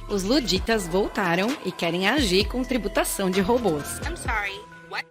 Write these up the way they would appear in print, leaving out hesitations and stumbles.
Os luditas voltaram e querem agir com tributação de robôs. I'm sorry, what?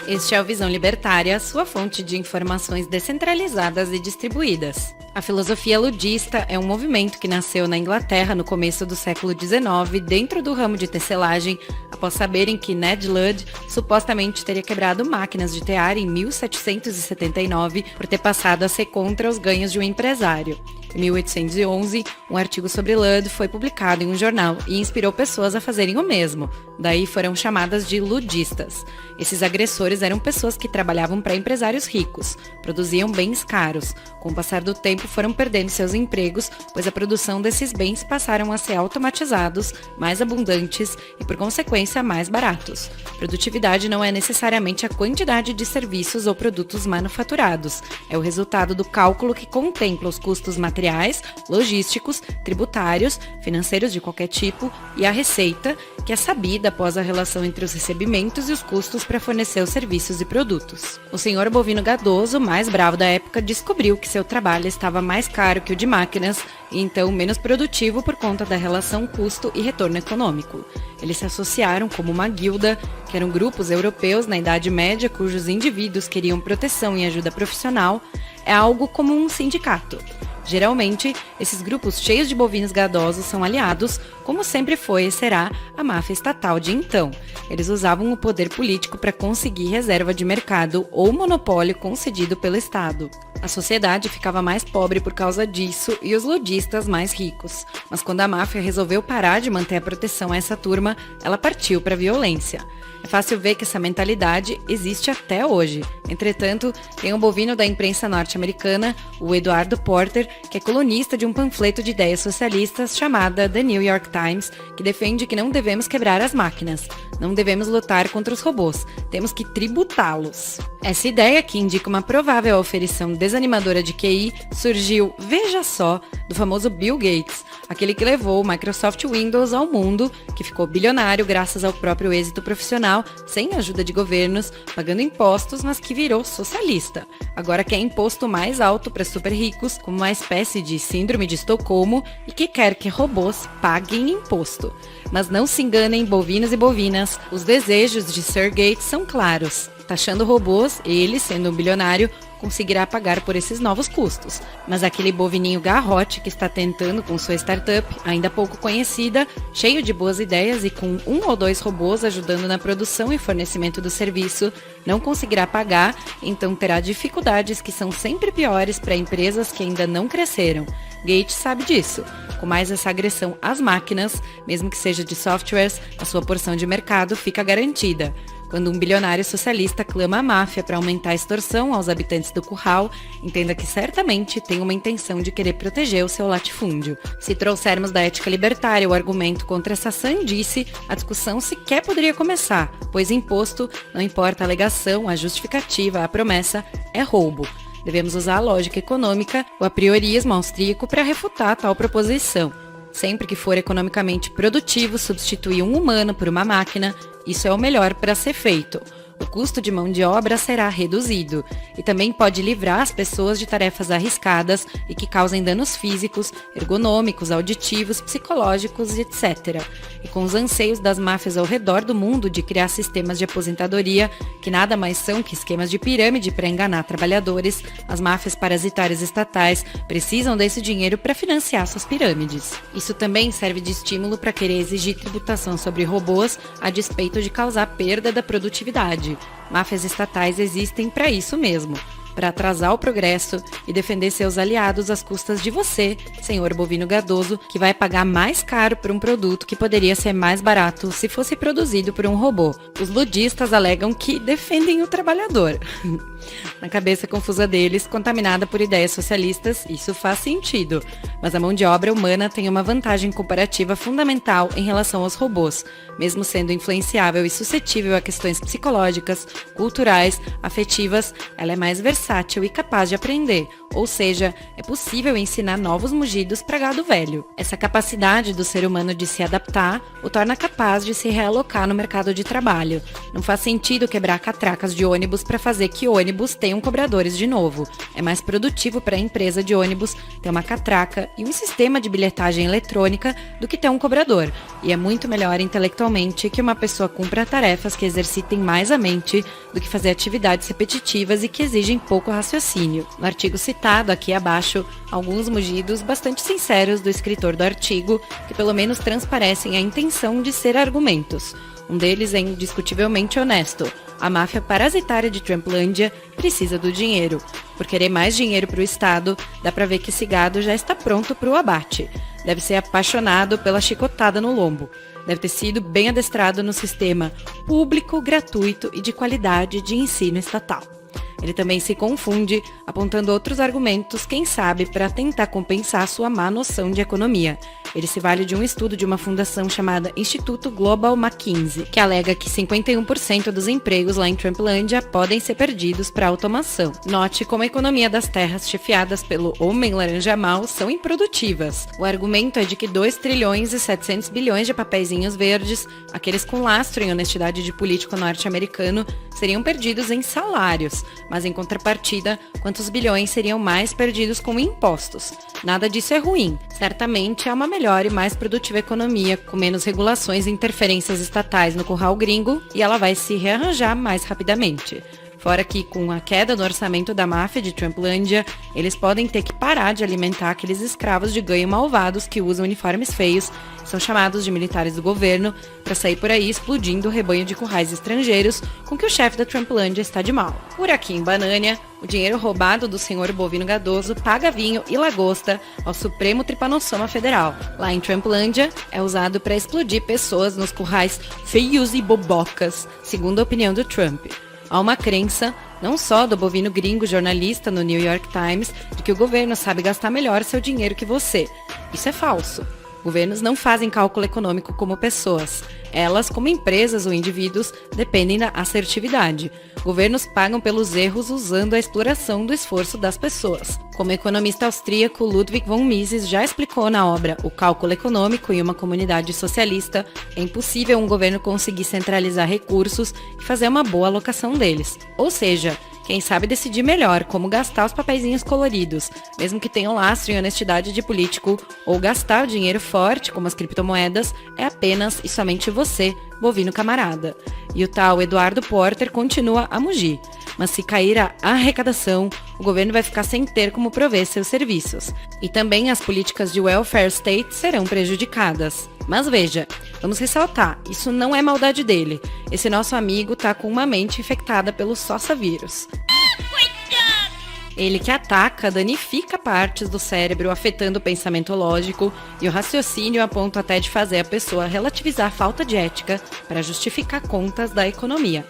Este é o Visão Libertária, sua fonte de informações descentralizadas e distribuídas. A filosofia ludista é um movimento que nasceu na Inglaterra no começo do século XIX, dentro do ramo de tecelagem, após saberem que Ned Ludd supostamente teria quebrado máquinas de tear em 1779 por ter passado a ser contra os ganhos de um empresário. Em 1811, um artigo sobre Ludd foi publicado em um jornal e inspirou pessoas a fazerem o mesmo. Daí foram chamadas de ludistas. Esses agressores eram pessoas que trabalhavam para empresários ricos, produziam bens caros. Com o passar do tempo, foram perdendo seus empregos, pois a produção desses bens passaram a ser automatizados, mais abundantes e, por consequência, mais baratos. Produtividade não é necessariamente a quantidade de serviços ou produtos manufaturados. É o resultado do cálculo que contempla os custos materiais, logísticos, tributários, financeiros de qualquer tipo e a receita, que é sabida após a relação entre os recebimentos e os custos para fornecer os serviços e produtos. O senhor bovino gadoso, mais bravo da época, descobriu que seu trabalho estava mais caro que o de máquinas e então menos produtivo por conta da relação custo e retorno econômico. Eles se associaram como uma guilda, que eram grupos europeus na Idade Média cujos indivíduos queriam proteção e ajuda profissional, é algo como um sindicato. Geralmente, esses grupos cheios de bovinos gadosos são aliados, como sempre foi e será, a máfia estatal de então. Eles usavam o poder político para conseguir reserva de mercado ou monopólio concedido pelo Estado. A sociedade ficava mais pobre por causa disso e os ludistas mais ricos. Mas quando a máfia resolveu parar de manter a proteção a essa turma, ela partiu para a violência. É fácil ver que essa mentalidade existe até hoje. Entretanto, tem um bovino da imprensa norte-americana, o Eduardo Porter, que é colunista de um panfleto de ideias socialistas chamada The New York Times, que defende que não devemos quebrar as máquinas, não devemos lutar contra os robôs, temos que tributá-los. Essa ideia, que indica uma provável aferição desanimadora de QI, surgiu, veja só, do famoso Bill Gates, aquele que levou o Microsoft Windows ao mundo, que ficou bilionário graças ao próprio êxito profissional, sem ajuda de governos, pagando impostos, mas que virou socialista. Agora quer imposto mais alto para super ricos, como uma espécie de síndrome de Estocolmo, e que quer que robôs paguem imposto. Mas não se enganem, bovinos e bovinas, os desejos de Sir Gates são claros. Taxando robôs, ele, sendo um bilionário, conseguirá pagar por esses novos custos. Mas aquele bovininho garrote que está tentando com sua startup, ainda pouco conhecida, cheio de boas ideias e com 1 ou 2 robôs ajudando na produção e fornecimento do serviço, não conseguirá pagar, então terá dificuldades que são sempre piores para empresas que ainda não cresceram. Gates sabe disso. Com mais essa agressão às máquinas, mesmo que seja de softwares, a sua porção de mercado fica garantida. Quando um bilionário socialista clama à máfia para aumentar a extorsão aos habitantes do curral, entenda que certamente tem uma intenção de querer proteger o seu latifúndio. Se trouxermos da ética libertária o argumento contra essa sandice, a discussão sequer poderia começar, pois imposto, não importa a alegação, a justificativa, a promessa, é roubo. Devemos usar a lógica econômica, o apriorismo austríaco para refutar tal proposição. Sempre que for economicamente produtivo substituir um humano por uma máquina, isso é o melhor para ser feito. O custo de mão de obra será reduzido e também pode livrar as pessoas de tarefas arriscadas e que causem danos físicos, ergonômicos, auditivos, psicológicos, etc. E com os anseios das máfias ao redor do mundo de criar sistemas de aposentadoria, que nada mais são que esquemas de pirâmide para enganar trabalhadores, as máfias parasitárias estatais precisam desse dinheiro para financiar suas pirâmides. Isso também serve de estímulo para querer exigir tributação sobre robôs a despeito de causar perda da produtividade. Máfias estatais existem para isso mesmo, para atrasar o progresso e defender seus aliados às custas de você, senhor bovino gadoso, que vai pagar mais caro por um produto que poderia ser mais barato se fosse produzido por um robô. Os ludistas alegam que defendem o trabalhador. Na cabeça confusa deles, contaminada por ideias socialistas, isso faz sentido. Mas a mão de obra humana tem uma vantagem comparativa fundamental em relação aos robôs, mesmo sendo influenciável e suscetível a questões psicológicas, culturais, afetivas, ela é mais versátil e capaz de aprender. ou seja, é possível ensinar novos mugidos para gado velho. Essa capacidade do ser humano de se adaptar o torna capaz de se realocar no mercado de trabalho. Não faz sentido quebrar catracas de ônibus para fazer que ônibus tenham cobradores de novo. É mais produtivo para a empresa de ônibus ter uma catraca e um sistema de bilhetagem eletrônica do que ter um cobrador. E é muito melhor intelectualmente que uma pessoa cumpra tarefas que exercitem mais a mente do que fazer atividades repetitivas e que exigem pouco raciocínio. No artigo citado aqui abaixo, alguns mugidos bastante sinceros do escritor do artigo, que pelo menos transparecem a intenção de ser argumentos. Um deles é indiscutivelmente honesto. A máfia parasitária de Trumplândia precisa do dinheiro. Por querer mais dinheiro para o Estado, dá para ver que esse gado já está pronto para o abate. Deve ser apaixonado pela chicotada no lombo. Deve ter sido bem adestrado no sistema público, gratuito e de qualidade de ensino estatal. Ele também se confunde, apontando outros argumentos, quem sabe, para tentar compensar sua má noção de economia. Ele se vale de um estudo de uma fundação chamada Instituto Global McKinsey, que alega que 51% dos empregos lá em Trumplândia podem ser perdidos para automação. Note como a economia das terras chefiadas pelo homem laranja mau são improdutivas. O argumento é de que 2 trilhões e 700 bilhões de papeizinhos verdes, aqueles com lastro em honestidade de político norte-americano, seriam perdidos em salários, mas em contrapartida, quantos bilhões seriam mais perdidos com impostos? Nada disso é ruim. Certamente é uma melhor e mais produtiva economia, com menos regulações e interferências estatais no curral gringo, e ela vai se rearranjar mais rapidamente. Fora que, com a queda do orçamento da máfia de Trumplândia, eles podem ter que parar de alimentar aqueles escravos de ganho malvados que usam uniformes feios, são chamados de militares do governo, para sair por aí explodindo o rebanho de currais estrangeiros com que o chefe da Trumplândia está de mal. Por aqui em Banânia, o dinheiro roubado do senhor bovino gadoso paga vinho e lagosta ao Supremo Tripanossoma Federal. Lá em Trumplândia, é usado para explodir pessoas nos currais feios e bobocas, segundo a opinião do Trump. Há uma crença, não só do bovino gringo jornalista no New York Times, de que o governo sabe gastar melhor seu dinheiro que você. Isso é falso. Governos não fazem cálculo econômico como pessoas. Elas, como empresas ou indivíduos, dependem da assertividade. Governos pagam pelos erros usando a exploração do esforço das pessoas. Como o economista austríaco Ludwig von Mises já explicou na obra O Cálculo Econômico em uma Comunidade Socialista, é impossível um governo conseguir centralizar recursos e fazer uma boa alocação deles. Ou seja, quem sabe decidir melhor como gastar os papeizinhos coloridos, mesmo que tenham lastro em honestidade de político, ou gastar o dinheiro forte, como as criptomoedas, é apenas e somente você, bovino camarada. E o tal Eduardo Porter continua a mugir. Mas se cair a arrecadação, o governo vai ficar sem ter como prover seus serviços. E também as políticas de welfare state serão prejudicadas. Mas veja, vamos ressaltar, isso não é maldade dele. Esse nosso amigo tá com uma mente infectada pelo Sossa vírus. Ele que ataca, danifica partes do cérebro, afetando o pensamento lógico e o raciocínio a ponto até de fazer a pessoa relativizar a falta de ética para justificar contas da economia.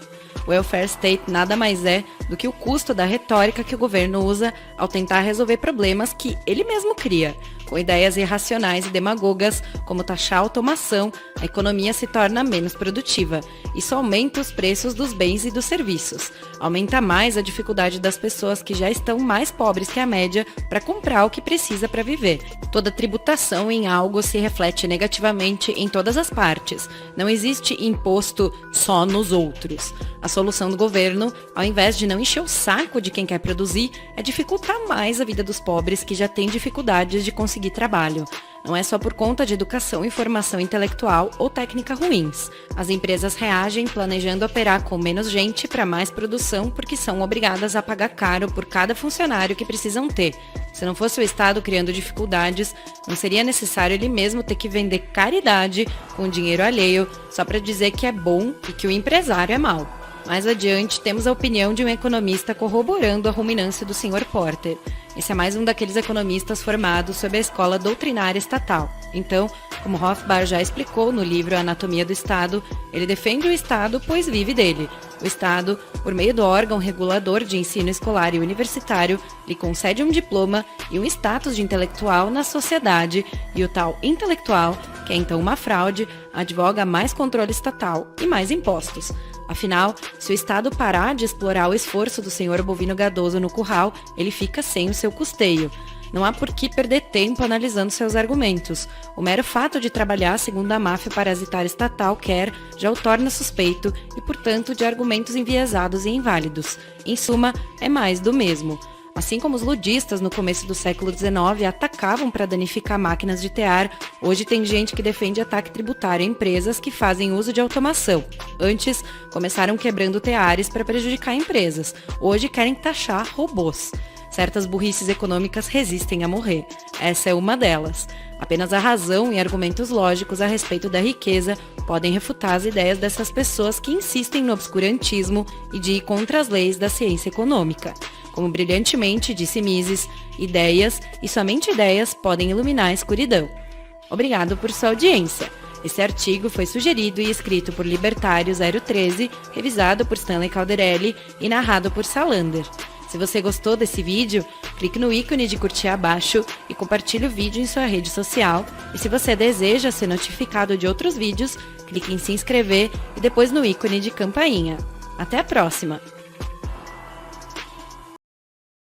O welfare state nada mais é do que o custo da retórica que o governo usa ao tentar resolver problemas que ele mesmo cria. Com ideias irracionais e demagogas, como taxar a automação, a economia se torna menos produtiva. Isso aumenta os preços dos bens e dos serviços. Aumenta mais a dificuldade das pessoas que já estão mais pobres que a média para comprar o que precisa para viver. Toda tributação em algo se reflete negativamente em todas as partes. Não existe imposto só nos outros. A solução do governo, ao invés de não encher o saco de quem quer produzir, é dificultar mais a vida dos pobres que já têm dificuldades de conseguir trabalho. Não é só por conta de educação e formação intelectual ou técnica ruins. As empresas reagem planejando operar com menos gente para mais produção porque são obrigadas a pagar caro por cada funcionário que precisam ter. Se não fosse o Estado criando dificuldades, não seria necessário ele mesmo ter que vender caridade com dinheiro alheio só para dizer que é bom e que o empresário é mau. Mais adiante, temos a opinião de um economista corroborando a ruminância do Sr. Porter. Esse é mais um daqueles economistas formados sob a escola doutrinária estatal. Então, como Rothbard já explicou no livro Anatomia do Estado, ele defende o Estado pois vive dele. O Estado, por meio do órgão regulador de ensino escolar e universitário, lhe concede um diploma e um status de intelectual na sociedade, e o tal intelectual, que é então uma fraude, advoga mais controle estatal e mais impostos. Afinal, se o Estado parar de explorar o esforço do senhor bovino gadoso no curral, ele fica sem o seu custeio. Não há por que perder tempo analisando seus argumentos. O mero fato de trabalhar segundo a máfia parasitária estatal quer já o torna suspeito e, portanto, de argumentos enviesados e inválidos. Em suma, é mais do mesmo. Assim como os ludistas no começo do século XIX atacavam para danificar máquinas de tear, hoje tem gente que defende ataque tributário a empresas que fazem uso de automação. Antes, começaram quebrando teares para prejudicar empresas. Hoje querem taxar robôs. Certas burrices econômicas resistem a morrer. Essa é uma delas. Apenas a razão e argumentos lógicos a respeito da riqueza podem refutar as ideias dessas pessoas que insistem no obscurantismo e de ir contra as leis da ciência econômica. Como brilhantemente disse Mises, ideias e somente ideias podem iluminar a escuridão. Obrigado por sua audiência. Esse artigo foi sugerido e escrito por Libertário 013, revisado por Stanley Calderelli e narrado por Salander. Se você gostou desse vídeo, clique no ícone de curtir abaixo e compartilhe o vídeo em sua rede social. E se você deseja ser notificado de outros vídeos, clique em se inscrever e depois no ícone de campainha. Até a próxima!